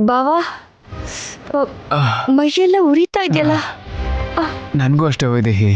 ಬಾವಾ ಮೈಯೆಲ್ಲ ಉರಿತಾ ಇದೆಯಲ್ಲ. ನನಗೂ ಅಷ್ಟೇ ವೈದೇಹಿ.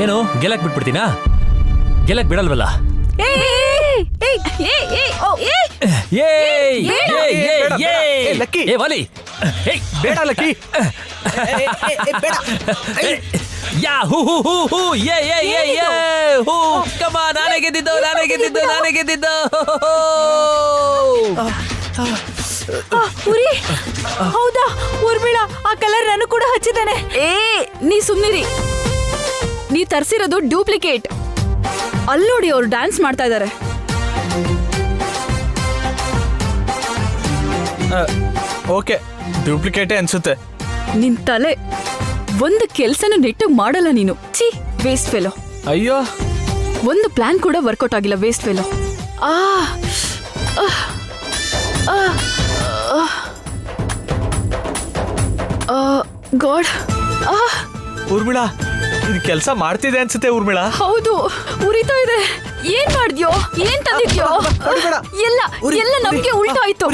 ಏನು ಗೆಲ್ಲಕ್ ಬಿಟ್ಬಿಡ್ತೀನಾ? ಗೆಲ್ಲಕ್ ಬಿಡಲ್ವಲ್ಲ. ವಾಲಿ ಬೇಡ ಲಕ್ಕಿ. ಯಾ ಹೂ ಹೂ ಹೂ ಹೂ ಯೇ ಯೇ ಯೇ ಯೇ ಹೂ ಕಮ ನಾನೇ ಗೆದ್ದಿದ್ದು ನಾನೇ ಗೆದ್ದಿದ್ದು ನಾನೇ ಗೆದ್ದಿದ್ದು. ಉರಿ ಹೌದಾ ಊರ್ಮಿಳಾ, ಆ ಕಲರ್ ನಾನು ಕೂಡ ಹಚ್ಚಿದ್ದೇನೆ. ನೀ ಸುಮ್ನಿರಿ, ನೀ ತರ್ಸಿರೋದು ಡೂಪ್ಲಿಕೇಟ್. ಅಲ್ಲಿ ನೋಡಿ ಅವ್ರು ಡ್ಯಾನ್ಸ್ ಮಾಡ್ತಾ ಇದ್ದಾರೆ. ಓಕೆ, ಡೂಪ್ಲಿಕೇಟೇ ಅನ್ಸುತ್ತೆ. ನಿನ್ ತಲೆ ಒಂದು ಕೆಲ್ಸನ ನೆಟ್ಟಿಗೆ ಮಾಡಲ್ಲ ನೀನು. ಛೀ, ವೇಸ್ಟ್ ಫೆಲೋ. ಅಯ್ಯೋ, ಒಂದು ಪ್ಲಾನ್ ಕೂಡ ವರ್ಕೌಟ್ ಆಗಿಲ್ಲ, ವೇಸ್ಟ್ ಫೆಲೋ. ಗಾಡ್. ಊರ್ಮಿಳಾ, ಇದು ಕೆಲಸ ಮಾಡ್ತಿದೆ ಅನ್ಸುತ್ತೆ. ಊರ್ಮಿಳಾ, ಹೌದು, ಉರಿತಾ ಇದೆ. ಏನ್ ಮಾಡ್ದ್ಯೋ, ಏನ್ ತಂದಿದ್ಯೋ? ಎಲ್ಲ ಎಲ್ಲ ನಮ್ಗೆ ಉಲ್ಟಾ ಆಯ್ತು.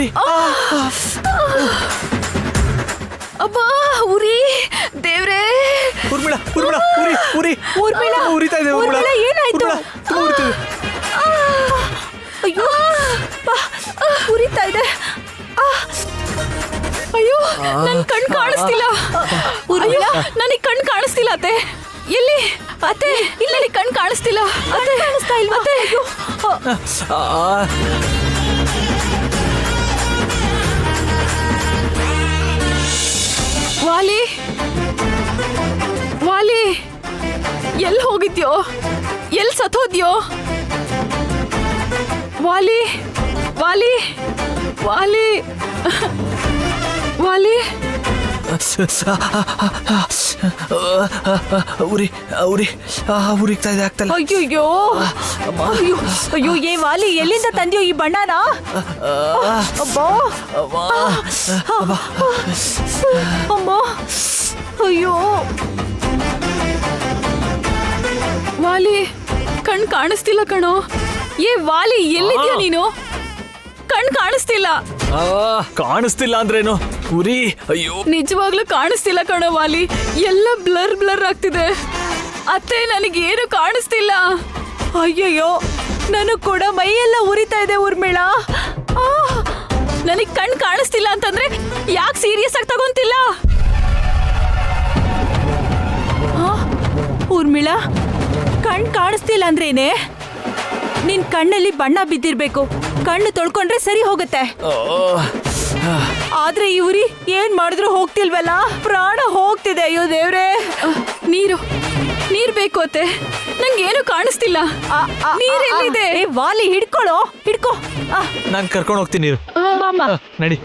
ಅಬ್ಬಾ ಉರಿ, ದೇವ್ರೇ. ಊರ್ಮಿಳಾ, ಊರ್ಮಿಳಾ, ಉರಿ ಉರಿ ಊರ್ಮಿಳಾ, ಉರಿತಾ ಇದೆ. ಊರ್ಮಿಳಾ, ಏನಾಯ್ತು? ಅಯ್ಯೋ, ಉರಿತಾ ಇದೆ. ಅಯ್ಯೋ, ನನ್ ಕಣ್ ಕಾಣಿಸ್ತಿಲ್ಲ. ಅಯ್ಯೋ, ನನಗ್ ಕಣ್ ಕಾಣಿಸ್ತಿಲ್ಲ ಅತ್ತೆ. ಎಲ್ಲಿ ಅತ್ತೆ? ಇಲ್ಲ, ಕಣ್ ಕಾಣಿಸ್ತಿಲ್ಲ ಅತ್ತೆ. ಕಾಣಿಸ್ತಾ ಇಲ್ವಾ ಅತ್ತೆ? ವಾಲಿ, ವಾಲಿ, ಎಲ್ಲಿ ಹೋಗಿದ್ಯೋ? ಎಲ್ಲಿ ಸತ್ತೋದ್ಯೋ? ವಾಲಿ, ವಾಲಿ, ವಾಲಿ, ವಾಲಿ. ಉರಿ ಉರಿ ಉರಿತಾ ಇದೆ, ಆಗ್ತಲ್ಲ. ಅಯ್ಯೋ ಅಯ್ಯೋ ಅಯ್ಯೋ, ಏ ವಾಲಿ, ಎಲ್ಲಿಂದ ತಂದ್ಯೋ ಈ ಬಣ್ಣನ? ಅಬ್ಬಾ, ಅಮ್ಮ, ಅಯ್ಯೋ ವಾಲಿ, ಕಣ್ ಕಾಣಿಸ್ತಿಲ್ಲ ಕಣೋ. ಏ ವಾಲಿ, ಎಲ್ಲಿದ್ಯಾ ನೀನು? ಕಣ್ ಕಾಣಿಸ್ತಿಲ್ಲ. ಕಾಣಿಸ್ತಿಲ್ಲ ಅಂದ್ರೇನು? ಉರಿ, ಅಯ್ಯೋ, ನಿಜವಾಗ್ಲೂ ಕಾಣಿಸ್ತಿಲ್ಲ ಕಣೋ ವಾಲಿ. ಎಲ್ಲ ಬ್ಲರ್ ಬ್ಲರ್ ಆಗ್ತಿದೆ ಅತ್ತೆ, ನನಗೇನು ಕಾಣಿಸ್ತಿಲ್ಲ. ಅಯ್ಯಯ್ಯೋ, ನನಗ್ ಕೂಡ ಮೈಯೆಲ್ಲ ಉರಿತಾ ಇದೆ ಊರ್ಮಿಳಾ. ನನಗ್ ಕಣ್ ಕಾಣಿಸ್ತಿಲ್ಲ ಅಂತಂದ್ರೆ ಯಾಕೆ ಸೀರಿಯಸ್ ಆಗಿ ತಗೊಂತಿಲ್ಲ? ಊರ್ಮಿಳಾ, ಕಣ್ ಕಾಣಿಸ್ತಿಲ್ಲ ಅಂದ್ರೇನೆ? ನಿನ್ ಕಣ್ಣಲ್ಲಿ ಬಣ್ಣ ಬಿದ್ದಿರ್ಬೇಕು. ಕಣ್ಣು ತೊಳ್ಕೊಂಡ್ರೆ ಸರಿ ಹೋಗುತ್ತೆ. ಆದ್ರೆ ಇವ್ರಿ ಏನ್ ಮಾಡಿದ್ರು ಹೋಗ್ತಿಲ್ವಲ್ಲ, ಪ್ರಾಣ ಹೋಗ್ತಿದೆ. ಅಯ್ಯೋ ದೇವ್ರೆ. ನೀರು, ನೀರ್ ಬೇಕು ಅತ್ತೆ, ನಂಗೇನು ಕಾಣಿಸ್ತಿಲ್ಲ. ನೀರೆಲ್ಲಿದೆ? ವಾಲಿ, ಹಿಡ್ಕೊಳ್ಳೋ, ಹಿಡ್ಕೋ. ನಾನ್ ಕರ್ಕೊಂಡು ಹೋಗ್ತೀನಿ. ನಡಿ.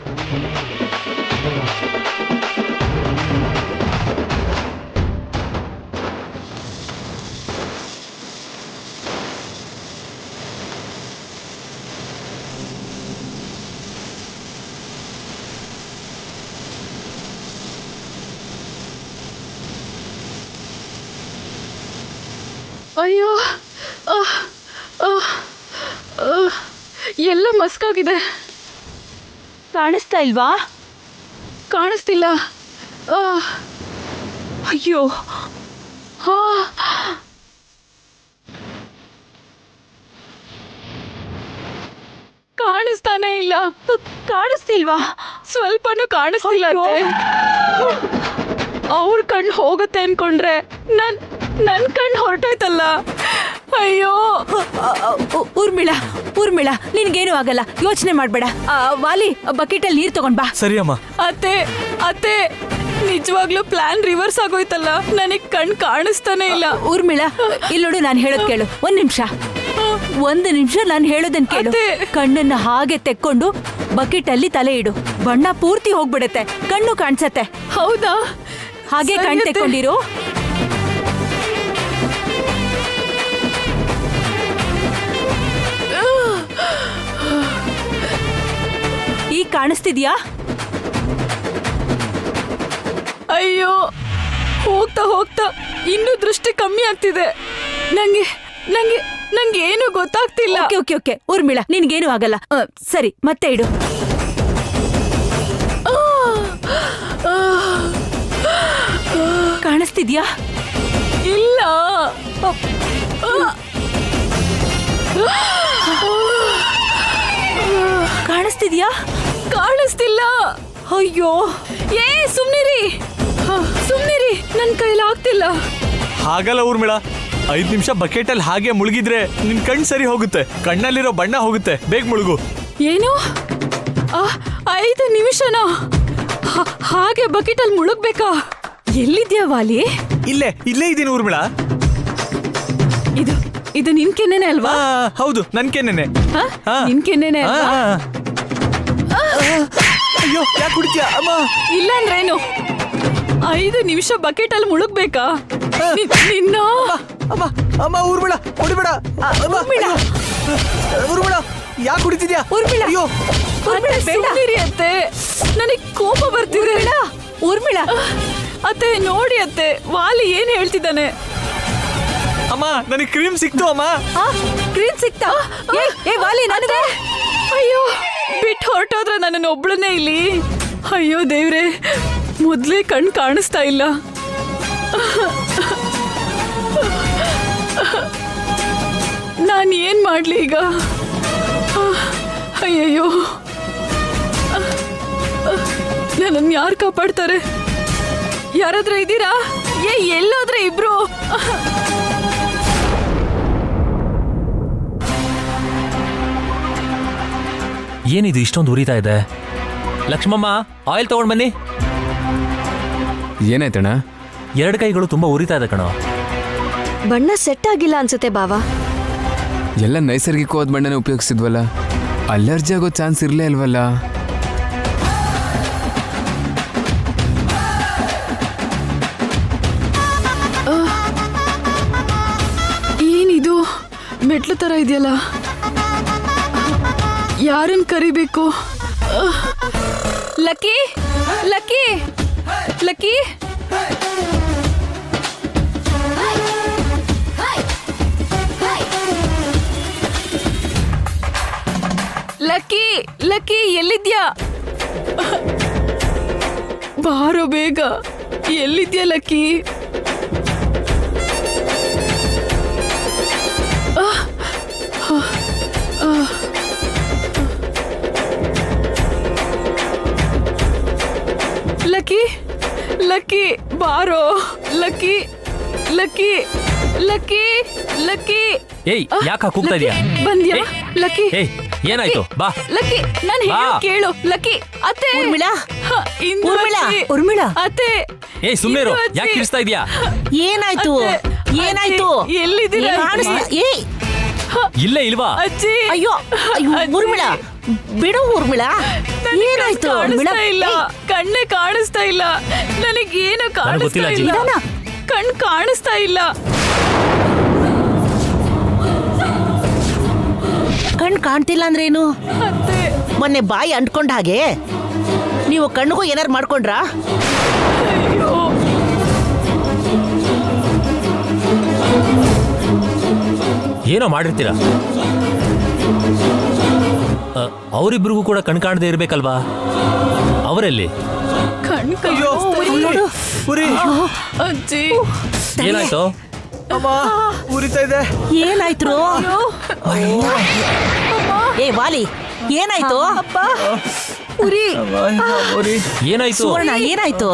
ಅಯ್ಯೋ, ಎಲ್ಲ ಮಸ್ಕಾಗಿದೆ. ಕಾಣಿಸ್ತಾ ಇಲ್ವಾ? ಕಾಣಿಸ್ತಿಲ್ಲ. ಅಯ್ಯೋ, ಕಾಣಿಸ್ತಾನೆ ಇಲ್ಲ. ಕಾಣಿಸ್ತಿಲ್ವಾ? ಸ್ವಲ್ಪನೂ ಕಾಣಿಸ್ತಿಲ್ಲ. ಅವ್ರ ಕಣ್ಣು ಹೋಗುತ್ತೆ ಅನ್ಕೊಂಡ್ರೆ ನನ್ ಕಣ್ಣು ಹೊರಟೋಯ್ತಲ್ಲ. ಅಯ್ಯೋ ಊರ್ಮಿಳಾ ಊರ್ಮಿಳಾ ನಿನ್ಗೇನು ಆಗಲ್ಲ, ಯೋಚನೆ ಮಾಡ್ಬೇಡ. ವಾಲಿ ಬಕೆಟ್ ಅಲ್ಲಿ ನೀರ್ ತಗೊಂಡ್ ಬಾ. ಸರಿ ಅಮ್ಮ. ಅತ್ತೆ ಅತ್ತೆ ನಿಜವಾಗ್ಲೂ ಪ್ಲಾನ್ ರಿವರ್ಸ್ ಆಗೋಯ್ತಲ್ಲ, ನನಗ್ ಕಣ್ ಕಾಣಿಸ್ತಾನೆ ಇಲ್ಲ. ಊರ್ಮಿಳಾ ಇಲ್ಲಿ ನೋಡು, ನಾನು ಹೇಳೋದ್ ಕೇಳು. ಒಂದ್ ನಿಮಿಷ ನಾನು ಹೇಳೋದನ್ ಕೇಳು. ಕಣ್ಣನ್ನ ಹಾಗೆ ತೆಕ್ಕೊಂಡು ಬಕೆಟ್ ಅಲ್ಲಿ ತಲೆ ಇಡು, ಬಣ್ಣ ಪೂರ್ತಿ ಹೋಗ್ಬಿಡತ್ತೆ, ಕಣ್ಣು ಕಾಣಿಸತ್ತೆ. ಹೌದಾ? ಹಾಗೆ ಕಣ್ ತೆಕ್ಕೊಂಡಿರು. ಈಗ ಕಾಣಿಸ್ತಿದ್ಯಾ? ಅಯ್ಯೋ, ಹೋಗ್ತಾ ಹೋಗ್ತಾ ಇನ್ನೂ ದೃಷ್ಟಿ ಕಮ್ಮಿ ಆಗ್ತಿದೆ. ನಂಗೆ ನಂಗೆ ನಂಗೆ ಏನು ಗೊತ್ತಾಗ್ತಿಲ್ಲ. ಓಕೆ ಓಕೆ ಊರ್ಮಿಳಾ, ನಿನ್ಗೇನು ಆಗಲ್ಲ. ಸರಿ, ಮತ್ತೆ ಇಡು. ಕಾಣಿಸ್ತಿದ್ಯಾ? ಇಲ್ಲ. ಕಾಣಿಸ್ತಿದ್ಯಾ? ಕಾಣಿಸ್ತಿಲ್ಲ. ಅಯ್ಯೋ, ಸುಮ್ನಿರಿ, ನನ್ ಕೈಲಾಗ್ತಿಲ್ಲ. ಹಾಗಲ್ಲ ಊರ್ಮಿಳಾ, 5 ನಿಮಿಷ ಬಕೆಟ್ ಅಲ್ಲಿ ಹಾಗೆ ಮುಳುಗಿದ್ರೆ ನಿನ್ ಕಣ್ ಸರಿ ಹೋಗುತ್ತೆ, ಕಣ್ಣಲ್ಲಿರೋ ಬಣ್ಣ ಹೋಗುತ್ತೆ. ಬೇಗ ಮುಳುಗು. ಏನು? 5 ನಿಮಿಷನಾ? ಹಾಗೆ ಬಕೆಟ್ ಅಲ್ಲಿ ಮುಳುಗ್ಬೇಕಾ? ಎಲ್ಲಿದ್ಯಾ ವಾಲಿ? ಇಲ್ಲೇ ಇದೀನಿ ಊರ್ಮಿಳಾ. ಇದು ನಿನ್ ಕೆನ್ನೆನೆ ಅಲ್ವಾ? ಹೌದು, ನನ್ ಕೆನ್ನೆನೆ. ನಿನ್ ಕೆನ್ನೆನೆ ಅಲ್ವಾ? ಅಯ್ಯೋ, ಯಾಕೆ ಕುಡಿತೀಯ ಅಮ್ಮ? ಇಲ್ಲ ಅಂದ್ರೇನು? 5 ನಿಮಿಷ ಬಕೆಟ್ ಅಲ್ಲಿ ಮುಳುಗ್ಬೇಕಾ? ನಿನ್ನ ಅಮ್ಮ ಅಮ್ಮ ಊರ್ಮಿಳಾ, ಹೊಡಿಬೇಡ. ಊರ್ಮಿಳಾ, ಯಾಕೆ ಕುಡಿತಿದ್ಯಾ? ಅಯ್ಯೋ ಅತ್ತೆ, ನನಗ್ ಕೋಪ ಬರ್ತಿದೆ. ಊರ್ಮಿಳಾ ಅತ್ತೆ, ನೋಡಿ ಅತ್ತೆ, ವಾಲಿ ಏನ್ ಹೇಳ್ತಿದ್ದಾನೆ. ಅಮ್ಮ, ನನಗೆ ಕ್ರೀಮ್ ಸಿಕ್ತು ಅಮ್ಮ. ಕ್ರೀಮ್ ಸಿಕ್ತಾ? ವಾಲಿ ನನಗೆ? ಅಯ್ಯೋ, ಬಿಟ್ಟು ಹೊರಟೋದ್ರ ನನ್ನನ್ನು ಒಬ್ಳನ್ನೇ ಇಲ್ಲಿ. ಅಯ್ಯೋ ದೇವ್ರೆ, ಮೊದ್ಲೇ ಕಣ್ ಕಾಣಿಸ್ತಾ ಇಲ್ಲ. ನಾನು ಏನ್ ಮಾಡ್ಲಿ ಈಗ? ಅಯ್ಯಯ್ಯೋ, ನನ್ನನ್ನು ಯಾರು ಕಾಪಾಡ್ತಾರೆ? ಯಾರಾದ್ರೂ ಇದ್ದೀರಾ? ಎಲ್ಲೋದ್ರೆ ಇಬ್ರು? ಏನಿದು ಇಷ್ಟೊಂದು ಉರಿತಾ ಇದೆ? ಲಕ್ಷ್ಮಮ್ಮ, ಆಯಿಲ್ ತಗೊಂಡ್ ಬನ್ನಿ. ಏನಾಯ್ತಣ್ಣ? 2 ಕೈಗಳು ತುಂಬಾ ಉರಿತಾ ಇದೆ ಕಣೋ. ಬಣ್ಣ ಸೆಟ್ ಆಗಿಲ್ಲ ಅನ್ಸುತ್ತೆ ಬಾವಾ. ಎಲ್ಲ ನೈಸರ್ಗಿಕವಾದ ಬಣ್ಣನೇ ಉಪಯೋಗಿಸಿದ್ವಲ್ಲ, ಅಲರ್ಜಿ ಆಗೋ ಚಾನ್ಸ್ ಇರ್ಲೇ ಇಲ್ವಲ್ಲ. ಏನಿದು ಮೆಟ್ಲು ತರ ಇದೆಯಲ್ಲ? ಯಾರನ್ನ ಕರಿಬೇಕು? Lucky Lucky Lucky Lucky Lucky, ಎಲ್ಲಿದ್ಯಾ? ಬಾರೋ ಬೇಗ, ಎಲ್ಲಿದ್ಯಾ ಲಕ್ಕಿ? ಲಕ್ಕಿ ಲಕ್ಕಿ, ಬಾರೋ ಲಕ್ಕಿ ಲಕ್ಕಿ ಲಕ್ಕಿ ಲಕ್ಕಿ. ಏಯ್, ಯಾಕೆ ಕೂಗ್ತಾ ಇದೀಯಾ? ಬಂದ್ಯಾ ಲಕ್ಕಿ? ಏಯ್, ಏನಾಯ್ತು? ಬಾ ಲಕ್ಕಿ, ನಾನು ಹೇಳೋ ಕೇಳು. ಲಕ್ಕಿ ಅತ್ತೆ. ಊರ್ಮಿಳಾ ಅತ್ತೆ. ಏಯ್, ಸುಮ್ಮನೆ ಇರು. ಯಾಕೆ ಕಿರಿಸ್ತಾ ಇದೀಯಾ? ಏನಾಯ್ತು? ಎಲ್ಲಿದ್ದೀರಾ? ಇಲ್ಲೇ ಇಲ್ವಾ? ಅಜ್ಜಿ. ಅಯ್ಯೋ ಊರ್ಮಿಳಾ, ಬಿಡು ಊರ್ಮಿಳಾ. ಏನಾಯ್ತು? ಇಲ್ಲ, ಕಣ್ಣೇ ಕಾಣಿಸ್ತಾ ಇಲ್ಲ. ನನಗೇನು ಕಾಣಿಸ್ತಾ ಇಲ್ಲ. ಕಣ್ ಕಾಣಿಸ್ತಾ ಇಲ್ಲ. ಕಣ್ ಕಾಣ್ತಿಲ್ಲ ಅಂದ್ರೇನು? ಮೊನ್ನೆ ಬಾಯಿ ಅಂಟ್ಕೊಂಡ ಹಾಗೆ ನೀವು ಕಣ್ಣಿಗೂ ಏನಾರು ಮಾಡ್ಕೊಂಡ್ರಾ? ಏನೋ ಮಾಡಿರ್ತೀರಾ. ಅವರಿಬ್ರಿಗೂ ಕೂಡ ಕಣ್ ಕಾಣದೆ ಇರ್ಬೇಕಲ್ವಾ? ಅವರಲ್ಲಿ ಕಣ್ ಉರಿ. ಅಜ್ಜಿ, ಏನಾಯ್ತು? ಅಮ್ಮ, ಉರಿತಾ ಇದೆ. ಏನಾಯ್ತು? ವಾಲಿ, ಏನಾಯ್ತು? ಉರಿ. ಏನಾಯ್ತು? ಸುವರ್ಣ, ಏನಾಯ್ತು?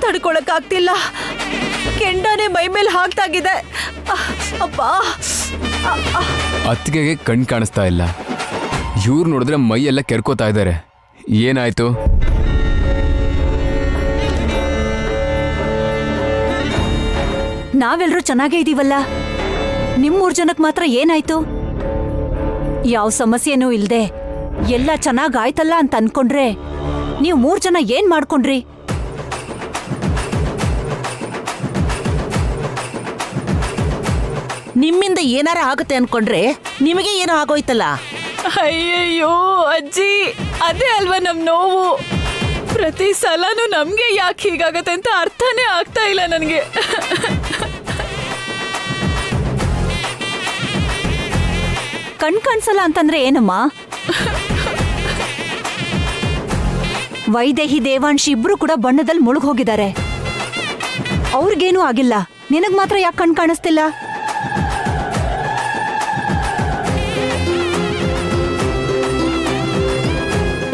ತಡ್ಕೊಳಕ್ಕಾಗ್ತಿಲ್ಲ. ಕೆಂಡನೆ ಮೈ ಮೇಲೆ ಹಾಕ್ತಾಗಿದೆ. ಅಪ್ಪ, ಅತ್ತಿಗೆಗೆ ಕಣ್ ಕಾಣಿಸ್ತಾ ಇಲ್ಲ. ಇವ್ರು ನೋಡಿದ್ರೆ ಮೈ ಎಲ್ಲ ಕೆರ್ಕೋತಾ ಇದ್ದಾರೆ. ಏನಾಯ್ತು? ನಾವೆಲ್ಲರೂ ಚೆನ್ನಾಗೇ ಇದೀವಲ್ಲ, ನಿಮ್ 3 ಜನಕ್ ಮಾತ್ರ ಏನಾಯ್ತು? ಯಾವ ಸಮಸ್ಯೆನೂ ಇಲ್ದೆ ಎಲ್ಲ ಚೆನ್ನಾಗಾಯ್ತಲ್ಲ ಅಂತ ಅನ್ಕೊಂಡ್ರೆ ನೀವು 3 ಜನ ಏನ್ ಮಾಡ್ಕೊಂಡ್ರಿ? ನಿಮ್ಮಿಂದ ಏನಾರ ಆಗುತ್ತೆ ಅನ್ಕೊಂಡ್ರೆ ನಿಮಗೆ ಏನೋ ಆಗೋಯ್ತಲ್ಲ. ಅಯ್ಯಯ್ಯೋ ಅಜ್ಜಿ, ಅದೇ ಅಲ್ವಾ ನಮ್ ನೋವು. ಪ್ರತಿ ಸಲನೂ ನಮ್ಗೆ ಯಾಕೆ ಹೀಗಾಗತ್ತೆ ಅಂತ ಅರ್ಥನೇ ಆಗ್ತಾ ಇಲ್ಲ ನನಗೆ. ಕಣ್ ಕಾಣಿಸಲ್ಲ ಅಂತಂದ್ರೆ ಏನಮ್ಮ? ವೈದೇಹಿ ದೇವಾಂಶ್ ಇಬ್ರು ಕೂಡ ಬಣ್ಣದಲ್ಲಿ ಮುಳುಗ್ ಹೋಗಿದ್ದಾರೆ. ಅವ್ರಿಗೇನೂ ಆಗಿಲ್ಲ, ನಿನಗ್ ಮಾತ್ರ ಯಾಕೆ ಕಣ್ ಕಾಣಿಸ್ತಿಲ್ಲ?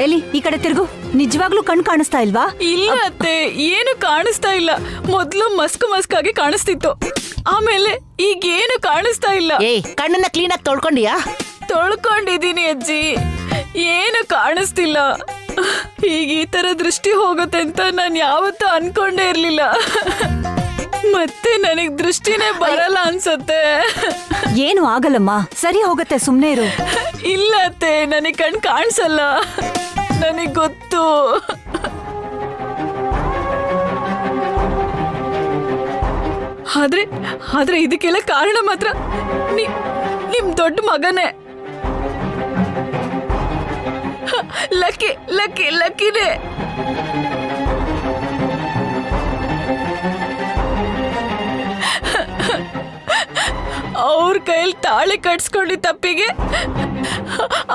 ಎಲ್ಲಿ ಈ ಕಡೆ ತಿರುಗು. ನಿಜವಾಗ್ಲೂ ಕಣ್ ಕಾಣಿಸ್ತಾ ಇಲ್ವಾ? ಇಲ್ಲ ಅತ್ತೆ, ಏನು ಕಾಣಿಸ್ತಾ ಇಲ್ಲ. ಮೊದ್ಲು ಮಸ್ಕಾಗಿ ಕಾಣಿಸ್ತಿತ್ತು, ಆಮೇಲೆ ಈಗೇನು ಕಾಣಿಸ್ತಾ ಇಲ್ಲ. ಏಯ್, ಕಣ್ಣನ್ನ ಕ್ಲೀನಾಗಿ ತೊಳ್ಕೊಂಡಿಯಾ? ತೊಳ್ಕೊಂಡಿದೀನಿ ಅಜ್ಜಿ, ಏನು ಕಾಣಿಸ್ತಿಲ್ಲ. ಈಗ ಈ ತರ ದೃಷ್ಟಿ ಹೋಗುತ್ತೆ ಅಂತ ನಾನು ಯಾವತ್ತೂ ಅನ್ಕೊಂಡೇ ಇರ್ಲಿಲ್ಲ. ಮತ್ತೆ ನನಗ್ ದೃಷ್ಟಿನೇ ಬರಲ್ಲ ಅನ್ಸತ್ತೆ. ಏನು ಆಗಲ್ಲಮ್ಮ, ಸರಿ ಹೋಗತ್ತೆ, ಸುಮ್ನೆ ಇರು. ಇಲ್ಲ ಅತ್ತೆ, ನನಗ್ ಕಣ್ ಕಾಣಿಸಲ್ಲ, ನನಗ್ ಗೊತ್ತು. ಆದ್ರೆ ಇದಕ್ಕೆಲ್ಲ ಕಾರಣ ಮಾತ್ರ ನಿಮ್ ದೊಡ್ಡ ಮಗನೇ. ಲಕ್ಕಿನೇ. ಅವ್ರ ಕೈಯಲ್ಲಿ ತಾಳಿ ಕಟ್ಸ್ಕೊಂಡಿದ್ದ ತಪ್ಪಿಗೆ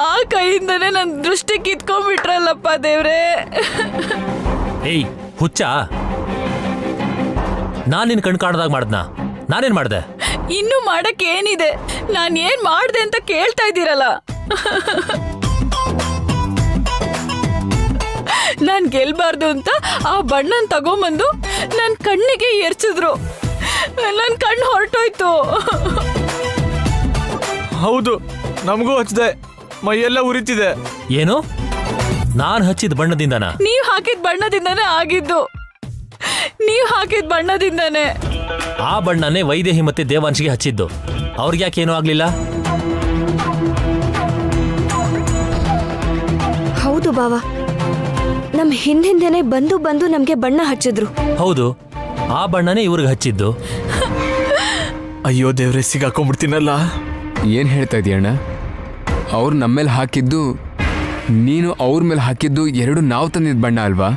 ಆ ಕೈಯಿಂದನೇ ನನ್ ದೃಷ್ಟಿ ಕಿತ್ಕೊಂಡ್ಬಿಟ್ರಲ್ಲಪ್ಪ ದೇವ್ರೆ. ಏಯ್ ಹುಚ್ಚ, ನಾನ್ ನಿನ್ ಕಣ್ ಕಾಣದಾಗ ಮಾಡ್ದ್ನ? ನಾನೇನ್ ಮಾಡ್ದೆ? ಇನ್ನು ಮಾಡಕ್ ಏನಿದೆ? ನಾನ್ ಏನ್ ಮಾಡ್ದೆ ಅಂತ ಕೇಳ್ತಾ ಇದ್ದೀರಲ್ಲ. ನಾನ್ ಗೆಲ್ಬಾರ್ದು ಅಂತ ಆ ಬಣ್ಣನ್ ತಗೊಂಬಂದು ನನ್ ಕಣ್ಣಿಗೆ ಎರ್ಚಿದ್ರು. ನನ್ ಕಣ್ಣು ಹೊರಟೋಯ್ತು. ಹೌದು, ನಮಗೂ ಹಚ್ಚಿದೆ, ಮೈಯೆಲ್ಲ ಉರಿತಿದೆ. ಏನು? ನಾನ್ ಹಚ್ಚಿದ ಬಣ್ಣದಿಂದನಾ? ನೀವ್ ಹಾಕಿದ ಬಣ್ಣದಿಂದಾನೇ ಆಗಿದ್ದು. ನೀವ್ ಹಾಕಿದ ಬಣ್ಣದಿಂದಾನೇ. ಆ ಬಣ್ಣನೇ ವೈದೇಹಿ ಮತ್ತೆ ದೇವಾಂಶಿಗೆ ಹಚ್ಚಿದ್ದು. ಅವ್ರಿಗೆ ಯಾಕೆ ಏನೂ ಆಗ್ಲಿಲ್ಲ? ಹೌದು ಬಾವ, ನಮ್ ಹಿಂದೆನೆ ಬಂದು ನಮ್ಗೆ ಬಣ್ಣ ಹಚ್ಚಿದ್ರು. ಹೌದು, ಆ ಬಣ್ಣನೇ ಇವ್ರಿಗೆ ಹಚ್ಚಿದ್ದು. ಅಯ್ಯೋ ದೇವ್ರೆ, ಸಿಗಾಕೊಂಡ್ಬಿಡ್ತೀನಲ್ಲ. ಏನು ಹೇಳ್ತಾ ಇದೀಯಣ್ಣ? ಅವ್ರು ನಮ್ಮ ಮೇಲೆ ಹಾಕಿದ್ದು, ನೀನು ಅವ್ರ ಮೇಲೆ ಹಾಕಿದ್ದು ಎರಡು ನಾವು ತಂದಿದ್ದ ಬಣ್ಣ ಅಲ್ವಾ?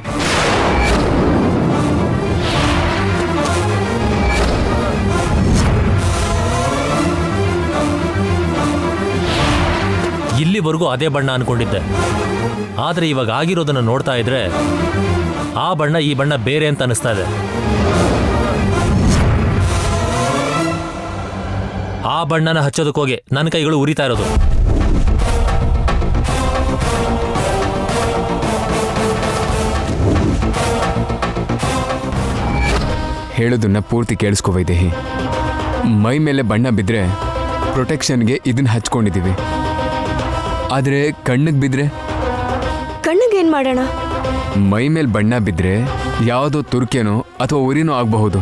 ಇಲ್ಲಿವರೆಗೂ ಅದೇ ಬಣ್ಣ ಅನ್ಕೊಂಡಿದ್ದೆ, ಆದ್ರೆ ಇವಾಗ ಆಗಿರೋದನ್ನ ನೋಡ್ತಾ ಇದ್ರೆ ಆ ಬಣ್ಣ ಈ ಬಣ್ಣ ಬೇರೆ ಅಂತ ಅನಿಸ್ತಾ ಇದೆ. ಆ ಬಣ್ಣನ ಹಚ್ಚೋದಕ್ಕೋಗಿ ನನ್ನ ಕೈಗಳು ಉರಿತಾ ಇರೋದು. ಹೇಳೋದನ್ನ ಪೂರ್ತಿ ಕೇಳಿಸ್ಕೋ ವೈದೇಹಿ. ಮೈ ಮೇಲೆ ಬಣ್ಣ ಬಿದ್ದರೆ ಪ್ರೊಟೆಕ್ಷನ್ಗೆ ಇದನ್ನ ಹಚ್ಕೊಂಡಿದ್ದೀವಿ, ಆದರೆ ಕಣ್ಣಿಗೆ ಬಿದ್ದರೆ? ಕಣ್ಣಿಗೇನ್ ಮಾಡೋಣ? ಮೈ ಮೇಲೆ ಬಣ್ಣ ಬಿದ್ದರೆ ಯಾವುದೋ ತುರ್ಕೆನೋ ಅಥವಾ ಉರಿನೋ ಆಗಬಹುದು,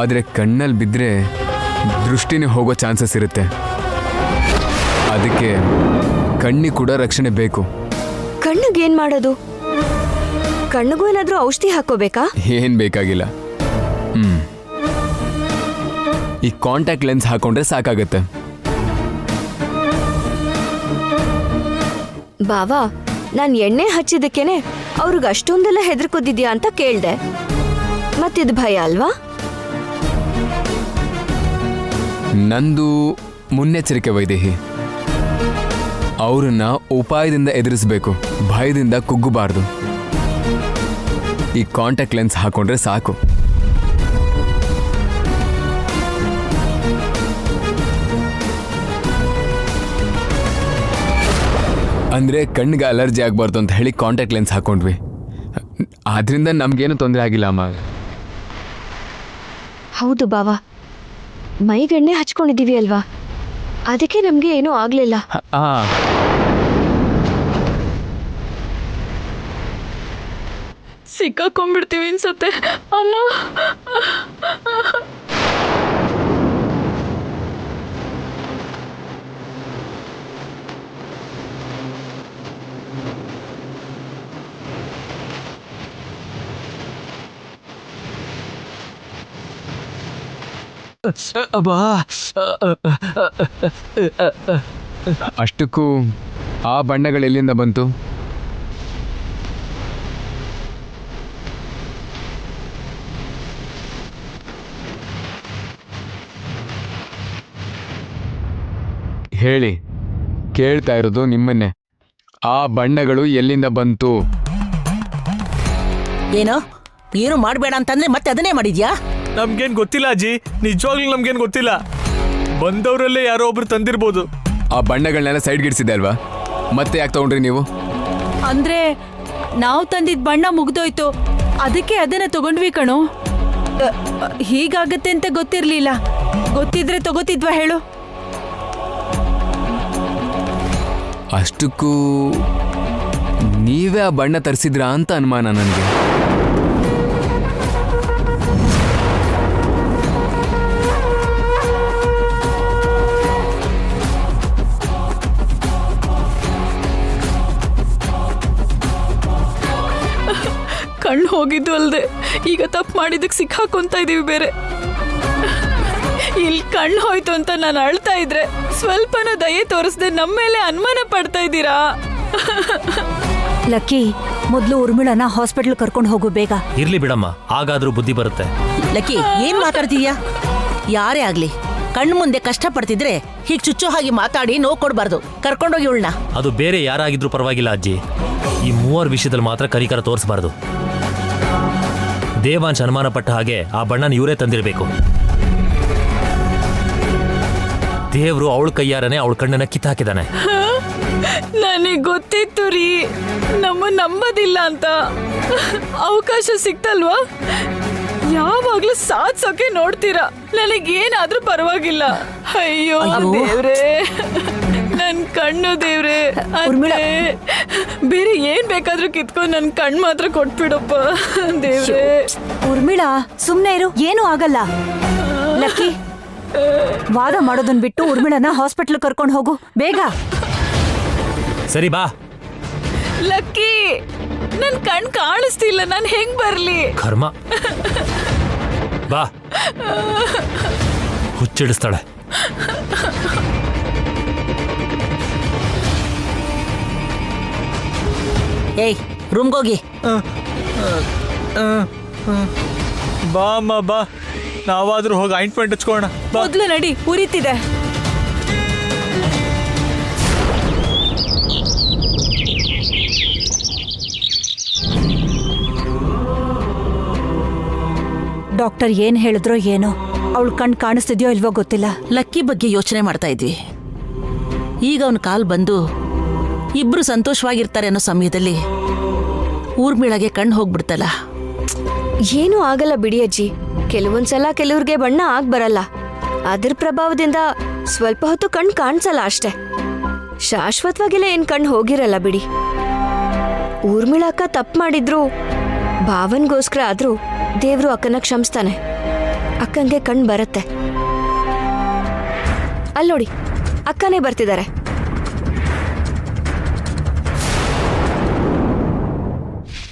ಆದರೆ ಕಣ್ಣಲ್ಲಿ ಬಿದ್ದರೆ ದೃಷ್ಟಿನೇ ಹೋಗೋ ಚಾನ್ಸಸ್ ಇರುತ್ತೆ. ಅದಕ್ಕೆ ಕಣ್ಣಿಗೆ ಕೂಡ ರಕ್ಷಣೆ ಬೇಕು. ಕಣ್ಣಿಗೇನ್ ಮಾಡೋದು? ಕಣ್ಣಿಗೂ ಏನಾದ್ರೂ ಔಷಧಿ ಹಾಕೋಬೇಕಾ? ಏನ್ ಬೇಕಾಗಿಲ್ಲ. ಈ ಕಾಂಟ್ಯಾಕ್ಟ್ ಲೆನ್ಸ್ ಹಾಕೊಂಡ್ರೆ ಸಾಕಾಗತ್ತೆ. ಬಾವಾ, ನಾನ್ ಎಣ್ಣೆ ಹಚ್ಚಿದಕ್ಕೇನೆ ಅವ್ರಿಗೆ ಅಷ್ಟೊಂದೆಲ್ಲ ಹೆದರ್ಕೋದಿದ್ಯಾ ಅಂತ ಕೇಳ್ದೆ. ಮತ್ತಿದ್ ಭಯ ಅಲ್ವಾ? ನಂದು ಮುನ್ನೆಚ್ಚರಿಕೆ ವೈದೇಹಿ. ಅವ್ರನ್ನ ಉಪಾಯದಿಂದ ಎದುರಿಸಬೇಕು, ಭಯದಿಂದ ಕುಗ್ಗಬಾರ್ದು. ಈ ಕಾಂಟ್ಯಾಕ್ಟ್ ಲೆನ್ಸ್ ಹಾಕೊಂಡ್ರೆ ಸಾಕು. ಅಂದರೆ ಕಣ್ಣಿಗೆ ಅಲರ್ಜಿ ಆಗಬಾರ್ದು ಅಂತ ಹೇಳಿ ಕಾಂಟ್ಯಾಕ್ಟ್ ಲೆನ್ಸ್ ಹಾಕೊಂಡ್ವಿ. ಆದ್ರಿಂದ ನಮಗೇನು ತೊಂದರೆ ಆಗಿಲ್ಲ ಅಮ್ಮ. ಹೌದು ಬಾವಾ, ಮೈಗೆಣ್ಣೆ ಹಚ್ಕೊಂಡಿದ್ದೀವಿ ಅಲ್ವಾ, ಅದಕ್ಕೆ ನಮಗೆ ಏನೂ ಆಗಲಿಲ್ಲ. ಸಿಕ್ಕಾಕೊಂಡ್ಬಿಡ್ತೀವಿ ಅನ್ಸತ್ತೆ ಅಮ್ಮ. ಅಷ್ಟಕ್ಕೂ ಆ ಬಣ್ಣಗಳು ಎಲ್ಲಿಂದ ಬಂತು? ಹೇಳಿ, ಕೇಳ್ತಾ ಇರೋದು ನಿಮ್ಮನ್ನೇ. ಆ ಬಣ್ಣಗಳು ಎಲ್ಲಿಂದ ಬಂತು? ಏನು ಮಾಡಬೇಡ ಅಂತಂದ್ರೆ ಮತ್ತೆ ಅದನ್ನೇ ಮಾಡಿದ್ಯಾ? ನಮ್ಗೇನ್ ಗೊತ್ತಿಲ್ಲ ಅಜ್ಜಿ, ನಿಜವಾಗ್ಲೂ ನಮ್ಗೇನ್ ಗೊತ್ತಿಲ್ಲ. ಬಂದವರಲ್ಲೇ ಯಾರೋ ಒಬ್ರು ತಂದಿರ್ಬೋದು. ಆ ಬಣ್ಣಗಳನ್ನೆಲ್ಲ ಸೈಡ್ಗಿಡ್ಸಿದೆ ಅಲ್ವಾ, ಮತ್ತೆ ಯಾಕೆ ತಗೊಂಡ್ರಿ ನೀವು? ಅಂದ್ರೆ ನಾವು ತಂದಿದ್ ಬಣ್ಣ ಮುಗ್ದೋಯ್ತು, ಅದಕ್ಕೆ ಅದನ್ನ ತಗೊಂಡ್ವಿ ಕಣೋ. ಹೀಗಾಗತ್ತೆ ಅಂತ ಗೊತ್ತಿರ್ಲಿಲ್ಲ. ಗೊತ್ತಿದ್ರೆ ತಗೋತಿದ್ವಾ ಹೇಳು? ಅಷ್ಟಕ್ಕೂ ನೀವೇ ಆ ಬಣ್ಣ ತರಿಸಿದ್ರಾ ಅಂತ ಅನುಮಾನ ನನಗೆ. ಕಣ್ಣು ಹೋಗಿದ್ದು ಅಲ್ದೆ ಈಗ ತಪ್ಪು ಮಾಡಿದಕ್ಕೆ ಸಿಕ್ಕಾಕೊಂತ ಇದೀವಿ ಬೇರೆ. ಇಲ್ಲಿ ಕಣ್ಣು ಹೋಯ್ತು ಅಂತ ನಾನು ಅಳ್ತಾ ಇದ್ರೆ ಸ್ವಲ್ಪನೂ ದಯೆ ತೋರಿಸ್ದೆ ನಮ್ಮ ಮೇಲೆ ಅನುಮಾನ ಪಡ್ತಾ ಇದ್ದೀರಾ? ಲಕ್ಕಿ, ಮೊದಲು ಉರ್ಮಿಳನ ಹಾಸ್ಪಿಟಲ್ ಕರ್ಕೊಂಡು ಹೋಗು ಬೇಗ. ಇರ್ಲಿ ಬಿಡಮ್ಮ, ಆಗಾದ್ರೂ ಬುದ್ಧಿ ಬರುತ್ತೆ. ಲಕ್ಕಿ, ಏನ್ ಮಾತಾಡ್ತೀಯಾ? ಯಾರೇ ಆಗ್ಲಿ ಕಣ್ಣು ಮುಂದೆ ಕಷ್ಟ ಪಡ್ತಿದ್ರೆ ಹೀಗೆ ಚುಚ್ಚೋ ಹಾಗೆ ಮಾತಾಡಿ ನೋವು ಕೊಡ್ಬಾರ್ದು. ಕರ್ಕೊಂಡೋಗಿ ಉಳ್ನ. ಅದು ಬೇರೆ ಯಾರಾಗಿದ್ರೂ ಪರವಾಗಿಲ್ಲ ಅಜ್ಜಿ, ಈ ಮೂವರ ವಿಷಯದಲ್ಲಿ ಮಾತ್ರ ಕರಿಕರ ತೋರಿಸಬಾರ್ದು. ದೇವಾಂಶ್ ಅನುಮಾನ ಪಟ್ಟ ಹಾಗೆ ಆ ಬಣ್ಣನ ಇವರೇ ತಂದಿರಬೇಕು. ದೇವ್ರು ಅವಳ ಕೈಯಾರನೆ ಅವಳ ಕಣ್ಣನ್ನ ಕಿತ್ತಾಕಿದಾನೆ. ನನಗೆ ಗೊತ್ತಿತ್ತು ರೀ ನಮ್ಮ ನಂಬೋದಿಲ್ಲ ಅಂತ. ಅವಕಾಶ ಸಿಕ್ತಲ್ವಾ, ಯಾವಾಗ್ಲೂ ಸಾಧ್ಸೋಕೆ ನೋಡ್ತೀರಾ. ನನಗೇನಾದ್ರೂ ಪರವಾಗಿಲ್ಲ. ಅಯ್ಯೋ ದೇವ್ರೇ, ನನ್ ಕಣ್ಣು ದೇವ್ರೆ. ಬೇರೆ ಏನ್ ಬೇಕಾದ್ರೂ ಕಿತ್ಕೊಂಡು ನನ್ ಕಣ್ಣು ಮಾತ್ರ ಕೊಟ್ಬಿಡಪ್ಪ ದೇವ್ರೆ. ಉರ್ಮಿಳಾ, ಸುಮ್ನೆ ಇರು, ಏನೂ ಆಗಲ್ಲ. ಲಕ್ಕಿ, ವಾದ ಮಾಡೋದನ್ ಬಿಟ್ಟು ಉರ್ಮಿಳನ ಹಾಸ್ಪಿಟಲ್ ಕರ್ಕೊಂಡು ಹೋಗು ಬೇಗ. ಸರಿ ಬಾ. ಲಕ್ಕಿ, ನನ್ ಕಣ್ ಕಾಣಿಸ್ತಿಲ್ಲ, ನಾನ್ ಹೆಂಗ್ ಬರ್ಲಿ? ಕರ್ಮ. ಬಾ, ಹುಚ್ಚಿಡಿಸ್ತಾಳೆ. ಏಯ್, ರೂಮ್ಗೋಗಿ. ಬಾ ಅಮ್ಮ ಬಾ, ನಾವಾದ್ರೂ ಹೋಗಿ ಆಯಿಂಟ್ಮೆಂಟ್ ಹಚ್ಕೋಣ. ಮೊದ್ಲು ನಡಿ, ಉರಿತಿದೆ. ಡಾಕ್ಟರ್ ಏನ್ ಹೇಳಿದ್ರೋ ಏನೋ, ಅವಳು ಕಣ್ ಕಾಣಿಸ್ತಿದ್ಯೋ ಇಲ್ವೋ ಗೊತ್ತಿಲ್ಲ. ಲಕ್ಕಿ ಬಗ್ಗೆ ಯೋಚನೆ ಮಾಡ್ತಾ ಇದ್ವಿ. ಈಗ ಅವನ ಕಾಲ್ ಬಂದು ಇಬ್ರು ಸಂತೋಷವಾಗಿರ್ತಾರೆ ಅನ್ನೋ ಸಮಯದಲ್ಲಿ ಊರ್ಮಿಳಗೆ ಕಣ್ಣು ಹೋಗ್ಬಿಡ್ತಲ್ಲ. ಏನೂ ಆಗಲ್ಲ ಬಿಡಿ ಅಜ್ಜಿ. ಕೆಲವೊಂದ್ಸಲ ಕೆಲವ್ರಿಗೆ ಬಣ್ಣ ಆಗ್ ಬರಲ್ಲ, ಅದ್ರ ಪ್ರಭಾವದಿಂದ ಸ್ವಲ್ಪ ಹೊತ್ತು ಕಣ್ ಕಾಣಿಸಲ್ಲ ಅಷ್ಟೆ. ಶಾಶ್ವತವಾಗಿಲ್ಲ ಏನ್ ಕಣ್ ಹೋಗಿರಲ್ಲ ಬಿಡಿ. ಊರ್ಮಿಳ ಅಕ್ಕ ತಪ್ಪು ಮಾಡಿದ್ರು ಭಾವನ್ಗೋಸ್ಕರ ಆದ್ರೂ ದೇವ್ರು ಅಕ್ಕನ ಕ್ಷಮಿಸ್ತಾನೆ. ಅಕ್ಕಂಗೆ ಕಣ್ ಬರುತ್ತೆ. ಅಲ್ಲೋಡಿ, ಅಕ್ಕನೇ ಬರ್ತಿದ್ದಾರೆ.